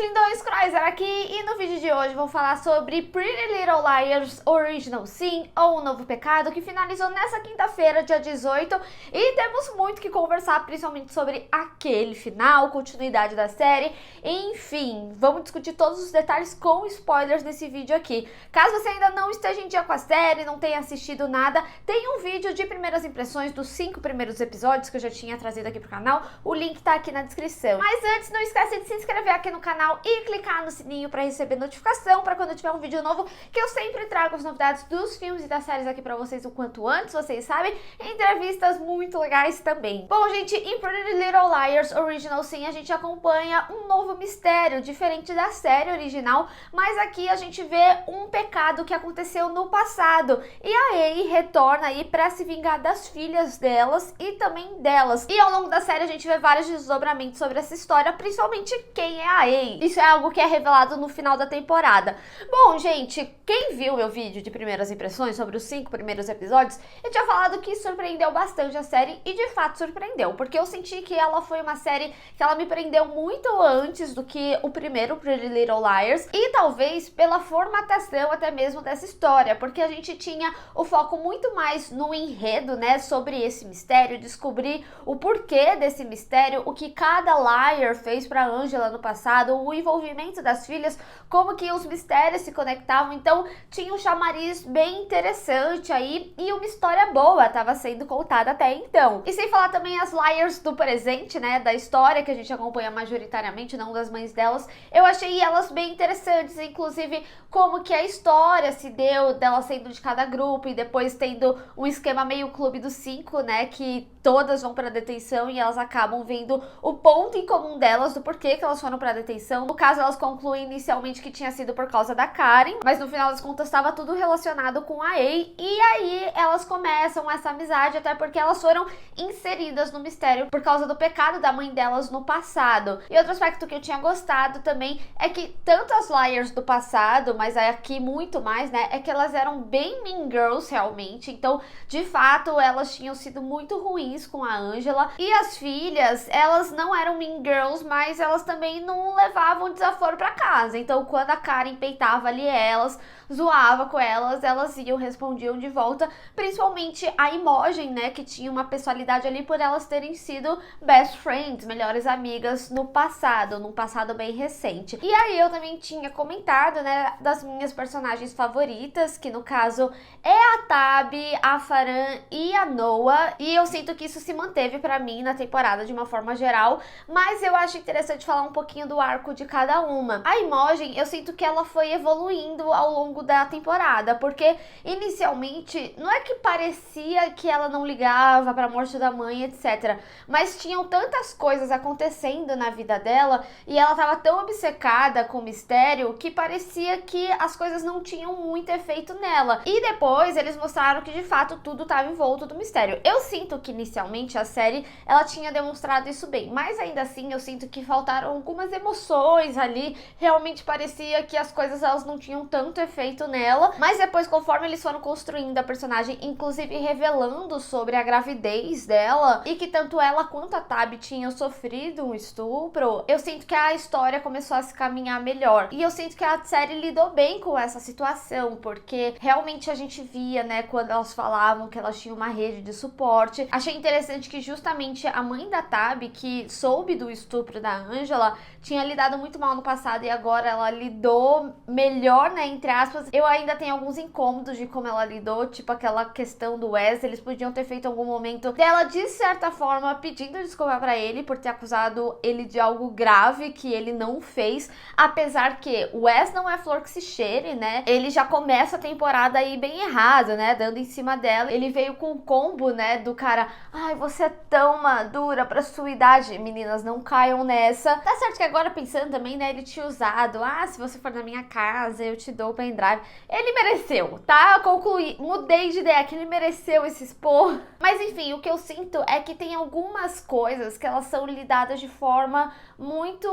lindões, Croiser aqui, e no vídeo de hoje vou falar sobre Pretty Little Liars Original Sin, ou O Novo Pecado, que finalizou nessa quinta-feira, dia 18, e temos muito que conversar, principalmente sobre aquele final, continuidade da série, enfim, vamos discutir todos os detalhes com spoilers nesse vídeo aqui. Caso você ainda não esteja em dia com a série, não tenha assistido nada, tem um vídeo de primeiras impressões dos 5 primeiros episódios que eu já tinha trazido aqui pro canal, o link tá aqui na descrição. Mas antes, não esquece de se inscrever aqui no canal e clicar no sininho para receber notificação para quando eu tiver um vídeo novo, que eu sempre trago as novidades dos filmes e das séries aqui para vocês o quanto antes, vocês sabem, entrevistas muito legais também. Bom, gente, em Pretty Little Liars Original Sin a gente acompanha um novo mistério, diferente da série original, mas aqui a gente vê um pecado que aconteceu no passado, e a Ei retorna aí para se vingar das filhas delas e também delas. E ao longo da série a gente vê vários desdobramentos sobre essa história, principalmente quem é a Ei. Isso é algo que é revelado no final da temporada. Bom, gente, quem viu meu vídeo de primeiras impressões sobre os 5 primeiros episódios, eu tinha falado que surpreendeu bastante a série, e de fato surpreendeu, porque eu senti que ela foi uma série que ela me prendeu muito antes do que o primeiro Pretty Little Liars, e talvez pela formatação até mesmo dessa história, porque a gente tinha o foco muito mais no enredo, né, sobre esse mistério, descobrir o porquê desse mistério, o que cada liar fez pra Angela no passado, o envolvimento das filhas, como que os mistérios se conectavam. Então tinha um chamariz bem interessante aí, e uma história boa estava sendo contada até então. E sem falar também as liars do presente, né, da história que a gente acompanha majoritariamente, não das mães delas, eu achei elas bem interessantes, inclusive como que a história se deu delas sendo de cada grupo e depois tendo um esquema meio Clube dos 5, né, que todas vão pra detenção e elas acabam vendo o ponto em comum delas do porquê que elas foram pra detenção. No caso, elas concluem inicialmente que tinha sido por causa da Karen, mas no final das contas estava tudo relacionado com a Ei, e aí elas começam essa amizade, até porque elas foram inseridas no mistério por causa do pecado da mãe delas no passado. E outro aspecto que eu tinha gostado também é que tanto as liars do passado, mas aqui muito mais, né, é que elas eram bem mean girls realmente, então de fato elas tinham sido muito ruins com a Angela, e as filhas, elas não eram mean girls, mas elas também não levavam desaforo pra casa, então quando a Karen peitava ali elas, zoava com elas, elas iam, respondiam de volta, principalmente a Imogen, né, que tinha uma personalidade ali por elas terem sido best friends, melhores amigas no passado, num passado bem recente. E aí eu também tinha comentado, né, das minhas personagens favoritas, que no caso é a Tabi, a Faran e a Noah, e eu sinto que isso se manteve pra mim na temporada de uma forma geral, mas eu acho interessante falar um pouquinho do arco de cada uma. A Imogen, eu sinto que ela foi evoluindo ao longo da temporada, porque inicialmente não é que parecia que ela não ligava pra morte da mãe, etc, mas tinham tantas coisas acontecendo na vida dela, e ela tava tão obcecada com o mistério, que parecia que as coisas não tinham muito efeito nela, e depois eles mostraram que de fato tudo estava envolto do mistério. Eu sinto que inicialmente a série, ela tinha demonstrado isso bem, mas ainda assim eu sinto que faltaram algumas emoções ali, realmente parecia que as coisas elas não tinham tanto efeito nela, mas depois, conforme eles foram construindo a personagem, inclusive revelando sobre a gravidez dela, e que tanto ela quanto a Tabi tinham sofrido um estupro, eu sinto que a história começou a se caminhar melhor, e eu sinto que a série lidou bem com essa situação, porque realmente a gente via, né, quando elas falavam que elas tinham uma rede de suporte. Achei interessante que justamente a mãe da Tabi, que soube do estupro da Angela, tinha lidado muito mal no passado, e agora ela lidou melhor, né, entre aspas. Eu ainda tenho alguns incômodos de como ela lidou, tipo aquela questão do Wes, eles podiam ter feito algum momento dela, de certa forma, pedindo desculpa pra ele por ter acusado ele de algo grave que ele não fez, apesar que o Wes não é flor que se cheire, né, ele já começa a temporada aí bem errado, né, dando em cima dela. Ele veio com o combo, né, do cara, ai, você é tão madura pra sua idade. Meninas, não caiam nessa. Tá certo que agora pensando também, né, ele tinha usado, se você for na minha casa, eu te dou o pendrive. Ele mereceu, tá? Concluí, mudei de ideia, que ele mereceu esse expor. Mas enfim, o que eu sinto é que tem algumas coisas que elas são lidadas de forma muito,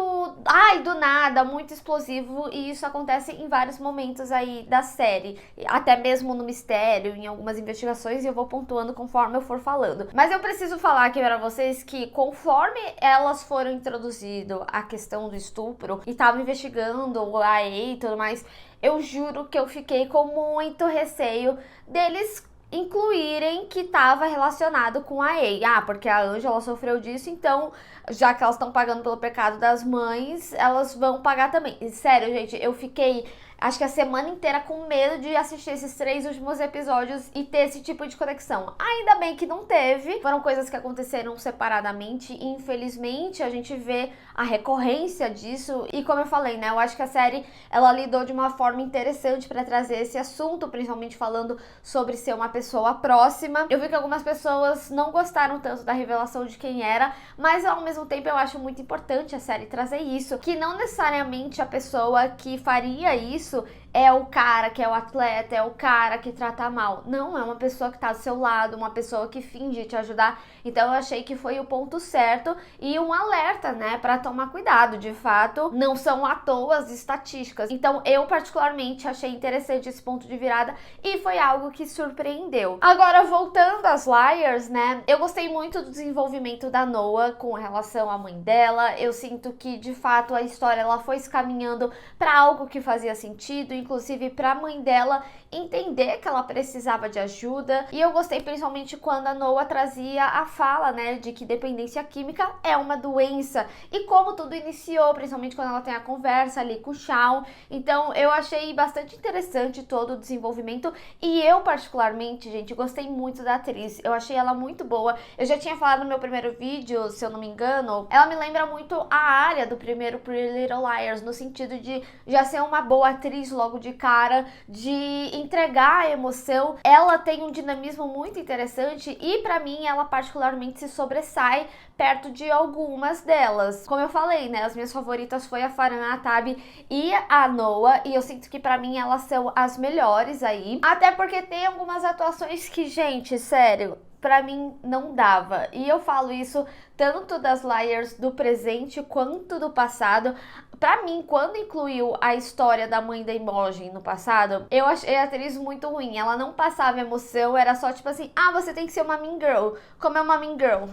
do nada, muito explosivo, e isso acontece em vários momentos aí da série, até mesmo no mistério, em algumas investigações, e eu vou pontuando conforme eu for falando. Mas eu preciso falar aqui pra vocês que conforme elas foram introduzindo a questão do estupro estupro e tava investigando a EI e tudo mais, eu juro que eu fiquei com muito receio deles incluírem que estava relacionado com a EI. Ah, porque a Ângela sofreu disso, então, já que elas estão pagando pelo pecado das mães, elas vão pagar também. E, sério, gente, eu fiquei, acho que a semana inteira com medo de assistir esses 3 últimos episódios e ter esse tipo de conexão. Ainda bem que não teve. Foram coisas que aconteceram separadamente e, infelizmente, a gente vê a recorrência disso. E como eu falei, né, eu acho que a série, ela lidou de uma forma interessante para trazer esse assunto, principalmente falando sobre ser uma pessoa próxima. Eu vi que algumas pessoas não gostaram tanto da revelação de quem era, mas ao mesmo tempo eu acho muito importante a série trazer isso, que não necessariamente a pessoa que faria isso é o cara que é o atleta, é o cara que trata mal. Não, é uma pessoa que tá do seu lado, uma pessoa que finge te ajudar. Então eu achei que foi o ponto certo e um alerta, né, pra tomar cuidado. De fato, não são à toa as estatísticas. Então eu particularmente achei interessante esse ponto de virada e foi algo que surpreendeu. Agora, voltando às Liars, né, eu gostei muito do desenvolvimento da Noah com relação à mãe dela. Eu sinto que, de fato, a história ela foi se caminhando pra algo que fazia sentido, inclusive para a mãe dela entender que ela precisava de ajuda. E eu gostei principalmente quando a Noah trazia a fala, né, de que dependência química é uma doença e como tudo iniciou, principalmente quando ela tem a conversa ali com o Shawn. Então eu achei bastante interessante todo o desenvolvimento e eu particularmente, gente, gostei muito da atriz. Eu achei ela muito boa. Eu já tinha falado no meu primeiro vídeo, se eu não me engano, ela me lembra muito a área do primeiro Pretty Little Liars, no sentido de já ser uma boa atriz logo de cara, de entregar a emoção. Ela tem um dinamismo muito interessante e pra mim ela particularmente se sobressai perto de algumas delas. Como eu falei, né, as minhas favoritas foi a Farhan, a Tabi e a Noah, e eu sinto que pra mim elas são as melhores aí, até porque tem algumas atuações que, gente, sério, pra mim não dava. E eu falo isso tanto das Liars do presente quanto do passado. Pra mim, quando incluiu a história da mãe da Imogen no passado, eu achei a atriz muito ruim. Ela não passava emoção, era só tipo assim, ah, você tem que ser uma mean girl. Como é uma mean girl?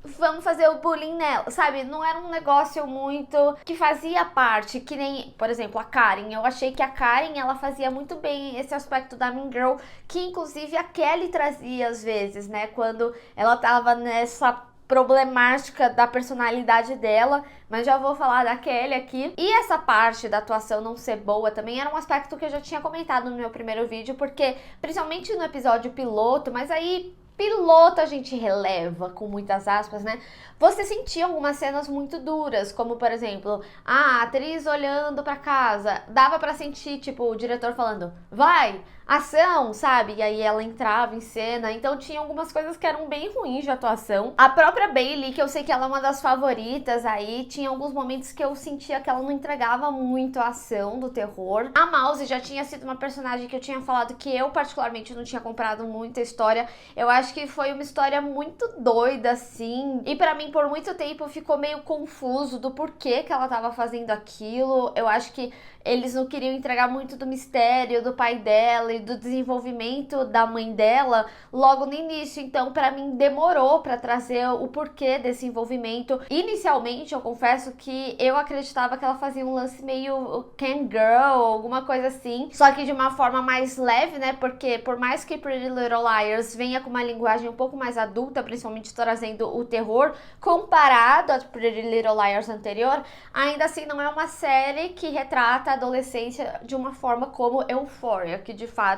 Vamos fazer o bullying nela, sabe? Não era um negócio muito que fazia parte, que nem, por exemplo, a Karen. Eu achei que a Karen, ela fazia muito bem esse aspecto da Mean Girl, que inclusive a Kelly trazia às vezes, né? Quando ela tava nessa problemática da personalidade dela, mas já vou falar da Kelly aqui. E essa parte da atuação não ser boa também era um aspecto que eu já tinha comentado no meu primeiro vídeo, porque principalmente no episódio piloto, mas aí piloto a gente releva com muitas aspas, né? Você sentia algumas cenas muito duras, como por exemplo, a atriz olhando pra casa, dava pra sentir tipo o diretor falando, vai, ação, sabe? E aí ela entrava em cena, então tinha algumas coisas que eram bem ruins de atuação. A própria Bailey, que eu sei que ela é uma das favoritas aí, tinha alguns momentos que eu sentia que ela não entregava muito a ação do terror. A Mouse já tinha sido uma personagem que eu tinha falado que eu particularmente não tinha comprado muita história. Eu acho que foi uma história muito doida, assim, e pra mim por muito tempo ficou meio confuso do porquê que ela tava fazendo aquilo. Eu acho que eles não queriam entregar muito do mistério do pai dela e do desenvolvimento da mãe dela logo no início, então pra mim demorou pra trazer o porquê desse envolvimento. Inicialmente eu confesso que eu acreditava que ela fazia um lance meio Can Girl, alguma coisa assim, só que de uma forma mais leve, né, porque por mais que Pretty Little Liars venha com uma linguagem um pouco mais adulta, principalmente trazendo o terror, comparado a Pretty Little Liars anterior, ainda assim não é uma série que retrata a adolescência de uma forma como Euphoria, que de fato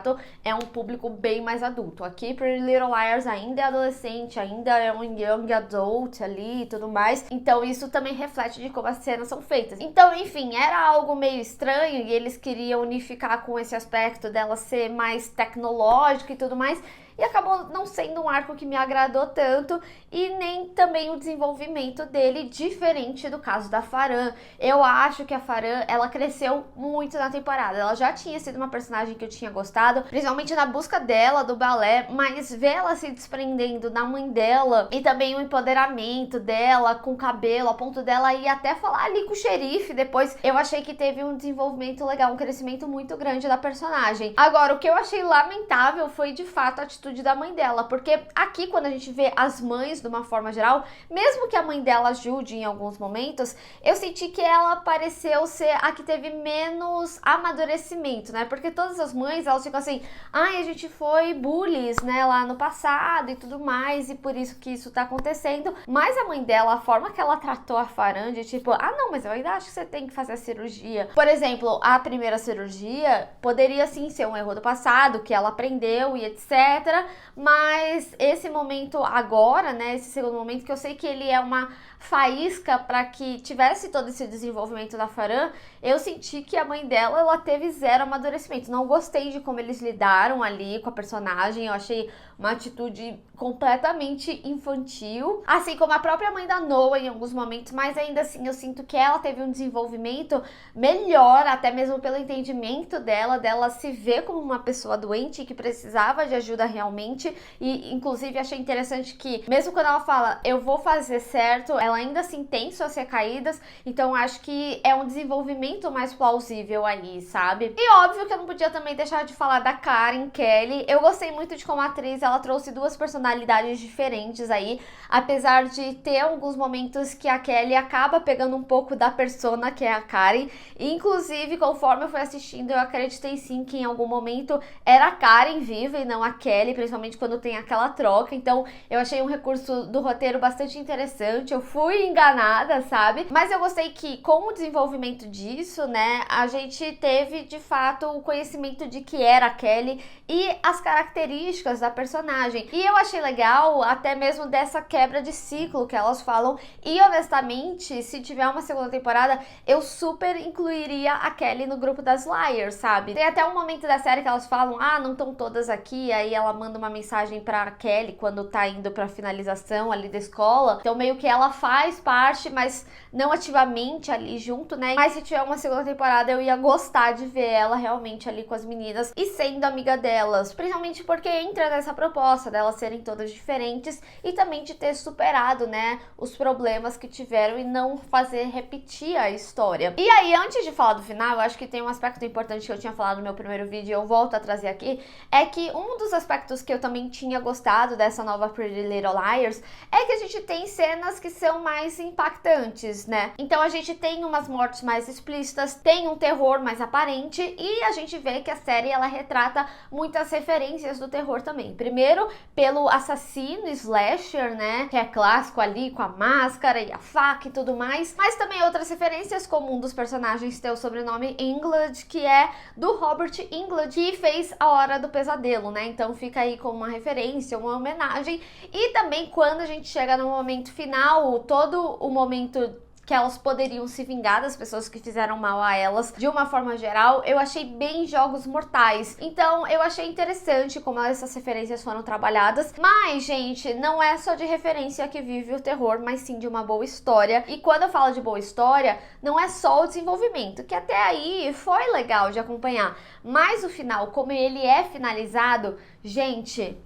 é um público bem mais adulto. Aqui Pretty Little Liars ainda é adolescente, ainda é um young adult ali e tudo mais, então isso também reflete de como as cenas são feitas. Então, enfim, era algo meio estranho e eles queriam unificar com esse aspecto dela ser mais tecnológica e tudo mais, e acabou não sendo um arco que me agradou tanto, e nem também o desenvolvimento dele, diferente do caso da Farhan. Eu acho que a Farhan, ela cresceu muito na temporada. Ela já tinha sido uma personagem que eu tinha gostado, principalmente na busca dela do balé, mas ver ela se desprendendo da mãe dela e também o empoderamento dela com o cabelo, a ponto dela ir até falar ali com o xerife depois, eu achei que teve um desenvolvimento legal, um crescimento muito grande da personagem. Agora, o que eu achei lamentável foi de fato a atitude atitude da mãe dela, porque aqui quando a gente vê as mães de uma forma geral, mesmo que a mãe dela ajude em alguns momentos, eu senti que ela pareceu ser a que teve menos amadurecimento, né? Porque todas as mães, elas ficam assim, ai, a gente foi bullies, né, lá no passado e tudo mais, e por isso que isso tá acontecendo. Mas a mãe dela, a forma que ela tratou a Farhan, de tipo, ah não, mas eu ainda acho que você tem que fazer a cirurgia. Por exemplo, a primeira cirurgia poderia sim ser um erro do passado, que ela aprendeu e etc. Mas esse momento agora, né, esse segundo momento, que eu sei que ele é uma faísca para que tivesse todo esse desenvolvimento da Farhan, eu senti que a mãe dela, ela teve zero amadurecimento. Não gostei de como eles lidaram ali com a personagem, eu achei uma atitude completamente infantil, assim como a própria mãe da Noah em alguns momentos, mas ainda assim eu sinto que ela teve um desenvolvimento melhor, até mesmo pelo entendimento dela se ver como uma pessoa doente que precisava de ajuda realmente, e inclusive achei interessante que mesmo quando ela fala, eu vou fazer certo, ela ainda assim tem suas recaídas, então acho que é um desenvolvimento mais plausível aí, sabe? E óbvio que eu não podia também deixar de falar da Karen Kelly. Eu gostei muito de como atriz ela trouxe duas personalidades diferentes aí, apesar de ter alguns momentos que a Kelly acaba pegando um pouco da persona que é a Karen, e inclusive conforme eu fui assistindo eu acreditei sim que em algum momento era a Karen viva e não a Kelly, principalmente quando tem aquela troca, então eu achei um recurso do roteiro bastante interessante, eu fui enganada, sabe? Mas eu gostei que com o desenvolvimento disso, né, a gente teve de fato o conhecimento de que era a Kelly e as características da personagem. E eu achei legal até mesmo dessa quebra de ciclo que elas falam, e honestamente, se tiver uma segunda temporada, eu super incluiria a Kelly no grupo das Liars, sabe? Tem até um momento da série que elas falam, ah, não estão todas aqui, aí ela manda uma mensagem pra Kelly quando tá indo pra finalização ali da escola, então meio que ela faz parte, mas não ativamente ali junto, né? Mas se tiver uma segunda temporada, eu ia gostar de ver ela realmente ali com as meninas e sendo amiga delas, principalmente porque entra nessa proposta delas serem todas diferentes e também de ter superado, né, os problemas que tiveram e não fazer repetir a história. E aí, antes de falar do final, eu acho que tem um aspecto importante que eu tinha falado no meu primeiro vídeo e eu volto a trazer aqui, é que um dos aspectos que eu também tinha gostado dessa nova Pretty Little Liars é que a gente tem cenas que são mais impactantes, né? Então a gente tem umas mortes mais explícitas, tem um terror mais aparente e a gente vê que a série ela retrata muitas referências do terror também. Primeiro, pelo assassino slasher, né? Que é clássico ali com a máscara e a faca e tudo mais, mas também outras referências, como um dos personagens ter o sobrenome Englund, que é do Robert Englund, que fez A Hora do Pesadelo, né? Então fica aí como uma referência, uma homenagem. E também quando a gente chega no momento final, todo o momento que elas poderiam se vingar das pessoas que fizeram mal a elas, de uma forma geral, eu achei bem Jogos Mortais. Então, eu achei interessante como essas referências foram trabalhadas. Mas, gente, não é só de referência que vive o terror, mas sim de uma boa história. E quando eu falo de boa história, não é só o desenvolvimento, que até aí foi legal de acompanhar. Mas o final, como ele é finalizado, gente,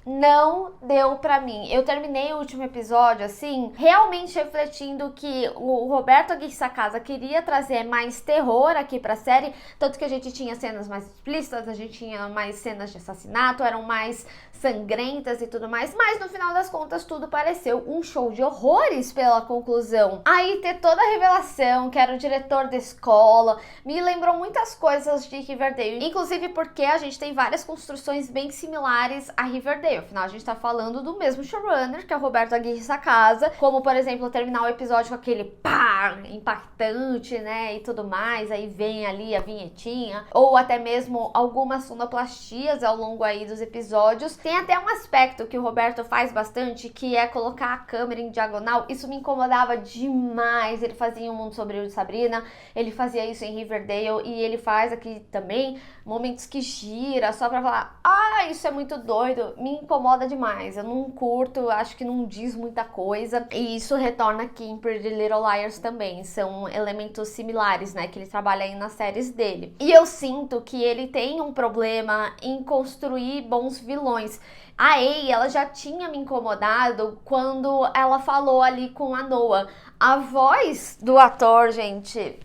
não deu pra mim. Eu terminei o último episódio, assim, realmente refletindo que o Roberto Aguirre Sacasa queria trazer mais terror aqui pra série, tanto que a gente tinha cenas mais explícitas, a gente tinha mais cenas de assassinato, eram mais sangrentas e tudo mais, mas no final das contas tudo pareceu um show de horrores pela conclusão. Aí ter toda a revelação que era o diretor da escola, me lembrou muitas coisas de Riverdale, inclusive porque a gente tem várias construções bem similares a Riverdale. Afinal, a gente tá falando do mesmo showrunner, que é o Roberto Aguirre Sacasa, como, por exemplo, terminar o episódio com aquele pá, impactante, né, e tudo mais, aí vem ali a vinhetinha, ou até mesmo algumas sonoplastias ao longo aí dos episódios. Tem até um aspecto que o Roberto faz bastante, que é colocar a câmera em diagonal. Isso me incomodava demais. Ele fazia em Um Mundo Sombrio de Sabrina, ele fazia isso em Riverdale, e ele faz aqui também momentos que gira, só pra falar, ah, isso é muito doido. Me incomoda demais, eu não curto, acho que não diz muita coisa, e isso retorna aqui em Pretty Little Liars também, são elementos similares, né, que ele trabalha aí nas séries dele. E eu sinto que ele tem um problema em construir bons vilões. A Ei, ela já tinha me incomodado quando ela falou ali com a Noah. A voz do ator, gente,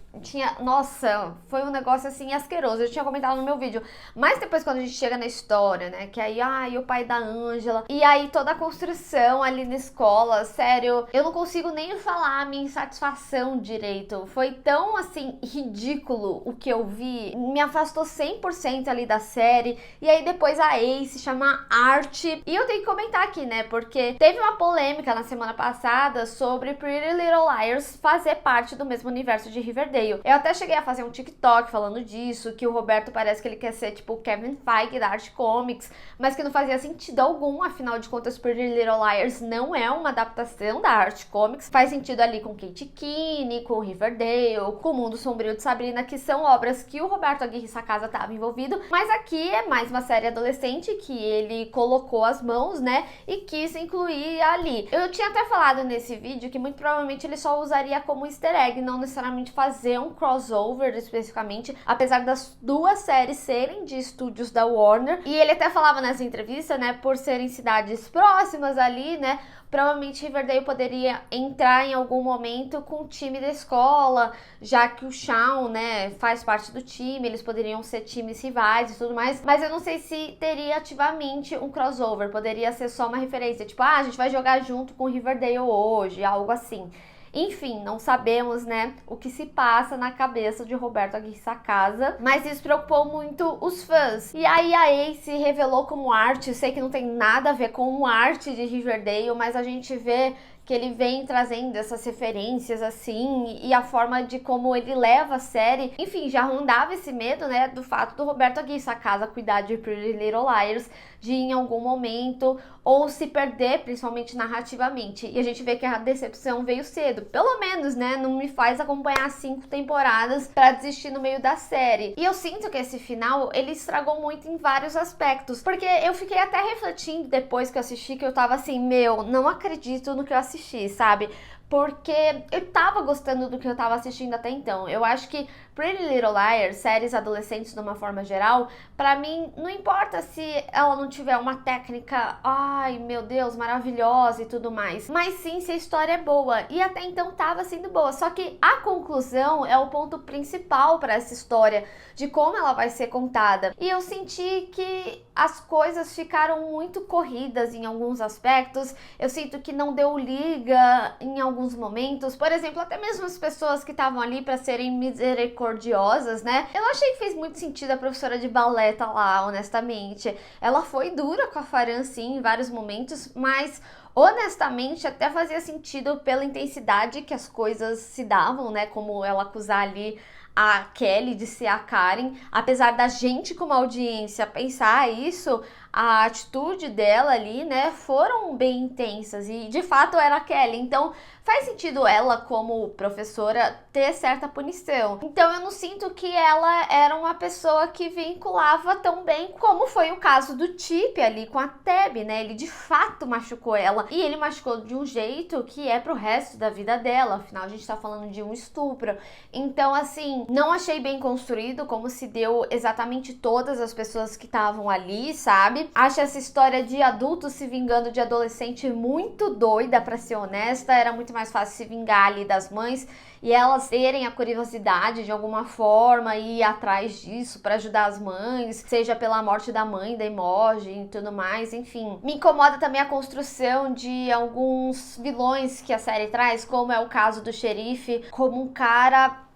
Nossa, foi um negócio assim asqueroso. Eu tinha comentado no meu vídeo. Mas depois, quando a gente chega na história, né? Que aí, ai, o pai da Ângela. E aí toda a construção ali na escola. Sério, eu não consigo nem falar a minha insatisfação direito. Foi tão assim, ridículo o que eu vi. Me afastou 100% ali da série. E aí depois a Ace chama Art. E eu tenho que comentar aqui, né? Porque teve uma polêmica na semana passada sobre Pretty Little Liars fazer parte do mesmo universo de Riverdale. Eu até cheguei a fazer um TikTok falando disso, que o Roberto parece que ele quer ser tipo o Kevin Feige da Art Comics, mas que não fazia sentido algum, afinal de contas Pretty Little Liars não é uma adaptação da Art Comics, faz sentido ali com Kate Kinney, com Riverdale, com o Mundo Sombrio de Sabrina, que são obras que o Roberto Aguirre Sacasa estava envolvido, mas aqui é mais uma série adolescente que ele colocou as mãos, né, e quis incluir ali. Eu tinha até falado nesse vídeo que muito provavelmente ele só usaria como easter egg, não necessariamente fazer um crossover especificamente, apesar das duas séries serem de estúdios da Warner. E ele até falava nessa entrevista, né, por serem cidades próximas ali, né, provavelmente Riverdale poderia entrar em algum momento com o time da escola, já que o Shawn, né, faz parte do time, eles poderiam ser times rivais e tudo mais, mas eu não sei se teria ativamente um crossover, poderia ser só uma referência, tipo, a gente vai jogar junto com Riverdale hoje, algo assim. Enfim, não sabemos, né, o que se passa na cabeça de Roberto Aguirre Sacasa, mas isso preocupou muito os fãs. E aí a Ace revelou como arte, sei que não tem nada a ver com arte de Riverdale, mas a gente vê que ele vem trazendo essas referências assim, e a forma de como ele leva a série. Enfim, já rondava esse medo, né, do fato do Roberto Aguirre Sacasa cuidar de Pretty Little Liars, de em algum momento ou se perder, principalmente narrativamente. E a gente vê que a decepção veio cedo. Pelo menos, né, não me faz acompanhar 5 temporadas pra desistir no meio da série. E eu sinto que esse final, ele estragou muito em vários aspectos. Porque eu fiquei até refletindo depois que eu assisti, que eu tava assim, meu, não acredito no que eu assisti, sabe? Porque eu tava gostando do que eu tava assistindo até então. Eu acho que Pretty Little Liars, séries adolescentes de uma forma geral, pra mim, não importa se ela não tiver uma técnica, ai meu Deus, maravilhosa e tudo mais, mas sim se a história é boa. E até então tava sendo boa, só que a conclusão é o ponto principal pra essa história, de como ela vai ser contada. E eu senti que as coisas ficaram muito corridas em alguns aspectos, eu sinto que não deu liga em alguns momentos, por exemplo, até mesmo as pessoas que estavam ali pra serem misericordiosas, né? Eu não achei que fez muito sentido a professora de balé tá lá, honestamente. Ela foi dura com a Faran, sim, em vários momentos, mas honestamente até fazia sentido pela intensidade que as coisas se davam, né? Como ela acusar ali a Kelly de ser a Karen, apesar da gente como audiência pensar isso, a atitude dela ali, né, foram bem intensas e de fato era a Kelly, então faz sentido ela como professora ter certa punição. Então eu não sinto que ela era uma pessoa que vinculava tão bem como foi o caso do Chip ali com a Tabby, né, ele de fato machucou ela e ele machucou de um jeito que é pro resto da vida dela, afinal a gente tá falando de um estupro. Então assim, não achei bem construído como se deu exatamente todas as pessoas que estavam ali, sabe? Acho essa história de adultos se vingando de adolescente muito doida, pra ser honesta. Era muito mais fácil se vingar ali das mães e elas terem a curiosidade de alguma forma e ir atrás disso pra ajudar as mães, seja pela morte da mãe, da Imogen e tudo mais, enfim. Me incomoda também a construção de alguns vilões que a série traz, como é o caso do xerife, como um cara...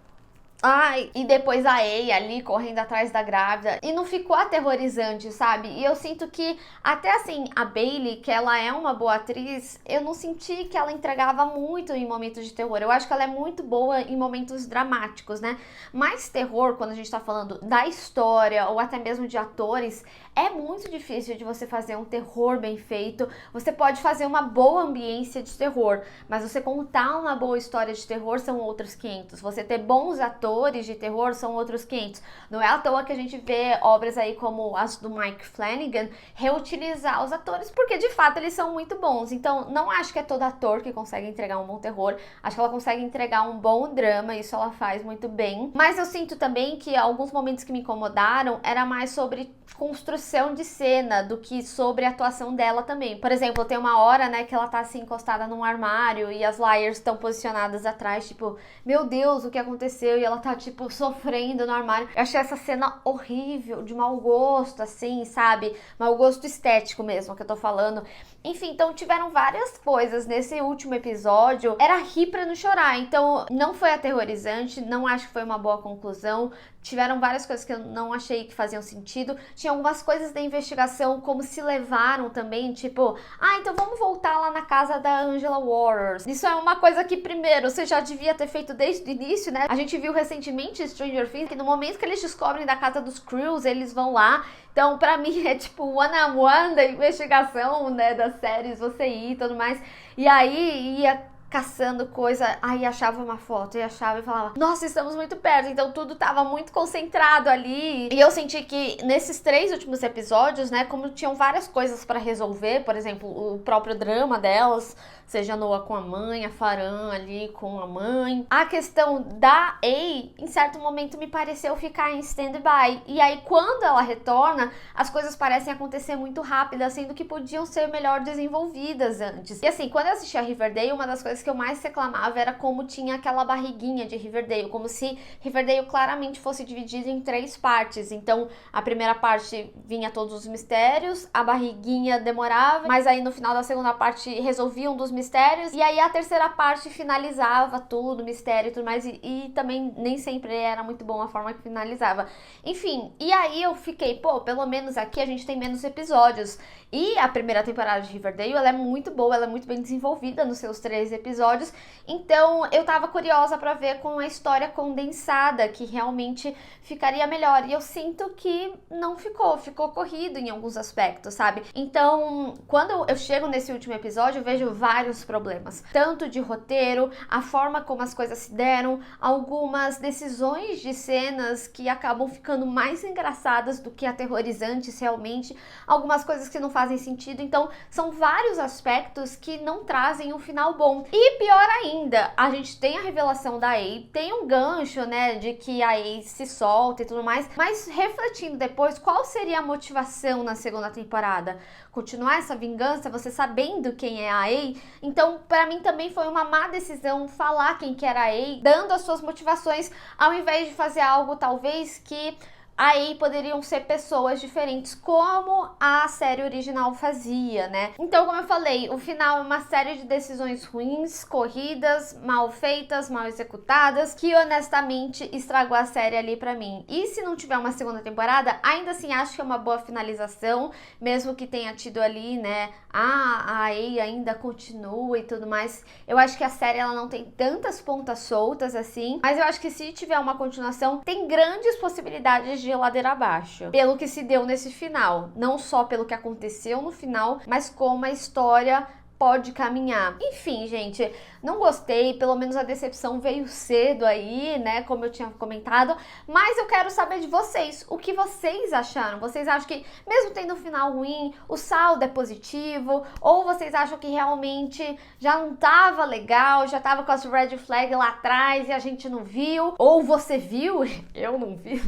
Ai, e depois a Ei ali correndo atrás da grávida. E não ficou aterrorizante, sabe? E eu sinto que, até assim, a Bailey, que ela é uma boa atriz, eu não senti que ela entregava muito em momentos de terror. Eu acho que ela é muito boa em momentos dramáticos, né? Mas terror, quando a gente tá falando da história ou até mesmo de atores, é muito difícil de você fazer um terror bem feito. Você pode fazer uma boa ambiência de terror, mas você contar uma boa história de terror são outros 500. Você ter bons atores de terror são outros 500. Não é à toa que a gente vê obras aí como as do Mike Flanagan reutilizar os atores, porque de fato eles são muito bons. Então não acho que é todo ator que consegue entregar um bom terror, acho que ela consegue entregar um bom drama, isso ela faz muito bem. Mas eu sinto também que alguns momentos que me incomodaram era mais sobre construção de cena do que sobre a atuação dela também. Por exemplo, tem uma hora, né, que ela tá assim encostada num armário e as Liars estão posicionadas atrás, tipo, meu Deus, o que aconteceu? E ela tá, tipo, sofrendo no armário. Eu achei essa cena horrível, de mau gosto, assim, sabe? Mau gosto estético mesmo, que eu tô falando. Enfim, então tiveram várias coisas nesse último episódio. Era rir pra não chorar, então não foi aterrorizante, não acho que foi uma boa conclusão. Tiveram várias coisas que eu não achei que faziam sentido. Tinha algumas coisas da investigação como se levaram também, tipo, então vamos voltar lá na casa da Angela Waters. Isso é uma coisa que, primeiro, você já devia ter feito desde o início, né? A gente viu recentemente Stranger Things, que no momento que eles descobrem da casa dos Crews, eles vão lá. Então, pra mim, é tipo one-on-one da investigação, né, das séries, você ir e tudo mais. E aí, ia caçando coisa, aí achava uma foto, e achava e falava, nossa, estamos muito perto, então tudo tava muito concentrado ali. E eu senti que nesses 3 últimos episódios, né, como tinham várias coisas pra resolver, por exemplo, o próprio drama delas, seja Noah com a mãe, a Farhan ali com a mãe. A questão da A, em certo momento, me pareceu ficar em stand-by. E aí, quando ela retorna, as coisas parecem acontecer muito rápido, sendo que podiam ser melhor desenvolvidas antes. E assim, quando eu assisti a Riverdale, uma das coisas que eu mais reclamava era como tinha aquela barriguinha de Riverdale, como se Riverdale claramente fosse dividido em 3 partes. Então, a primeira parte vinha todos os mistérios, a barriguinha demorava, mas aí no final da segunda parte resolvia um dos mistérios, e aí a terceira parte finalizava tudo, mistério e tudo mais, e também nem sempre era muito bom a forma que finalizava. Enfim, e aí eu fiquei, pelo menos aqui a gente tem menos episódios. E a primeira temporada de Riverdale, ela é muito boa, ela é muito bem desenvolvida nos seus 3 episódios, então eu tava curiosa pra ver com a história condensada, que realmente ficaria melhor, e eu sinto que não ficou corrido em alguns aspectos, sabe? Então, quando eu chego nesse último episódio, eu vejo vários problemas, tanto de roteiro, a forma como as coisas se deram, algumas decisões de cenas que acabam ficando mais engraçadas do que aterrorizantes realmente, algumas coisas que não fazem sentido, então são vários aspectos que não trazem um final bom. E pior ainda, a gente tem a revelação da A, tem um gancho, né, de que a A se solta e tudo mais, mas refletindo depois, qual seria a motivação na segunda temporada? Continuar essa vingança, você sabendo quem é a A? Então, pra mim também foi uma má decisão falar quem que era a A, dando as suas motivações, ao invés de fazer algo talvez que aí poderiam ser pessoas diferentes, como a série original fazia, né? Então, como eu falei, o final é uma série de decisões ruins, corridas, mal feitas, mal executadas, que honestamente estragou a série ali pra mim. E se não tiver uma segunda temporada, ainda assim acho que é uma boa finalização, mesmo que tenha tido ali, né, a A ainda continua e tudo mais. Eu acho que a série ela não tem tantas pontas soltas assim, mas eu acho que se tiver uma continuação, tem grandes possibilidades de ladeira abaixo, pelo que se deu nesse final, não só pelo que aconteceu no final, mas como a história pode caminhar. Enfim, gente, não gostei, pelo menos a decepção veio cedo aí, né, como eu tinha comentado, mas eu quero saber de vocês, o que vocês acharam? Vocês acham que, mesmo tendo um final ruim, o saldo é positivo? Ou vocês acham que realmente já não tava legal, já tava com as red flag lá atrás e a gente não viu? Ou você viu? Eu não vi.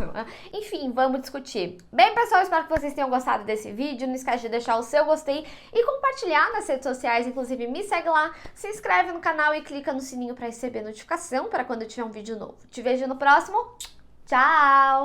Enfim, vamos discutir. Bem, pessoal, espero que vocês tenham gostado desse vídeo, não esquece de deixar o seu gostei e compartilhar nas redes sociais, inclusive me segue lá, se inscreve no canal e clica no sininho para receber notificação para quando eu tiver um vídeo novo. Te vejo no próximo. Tchau!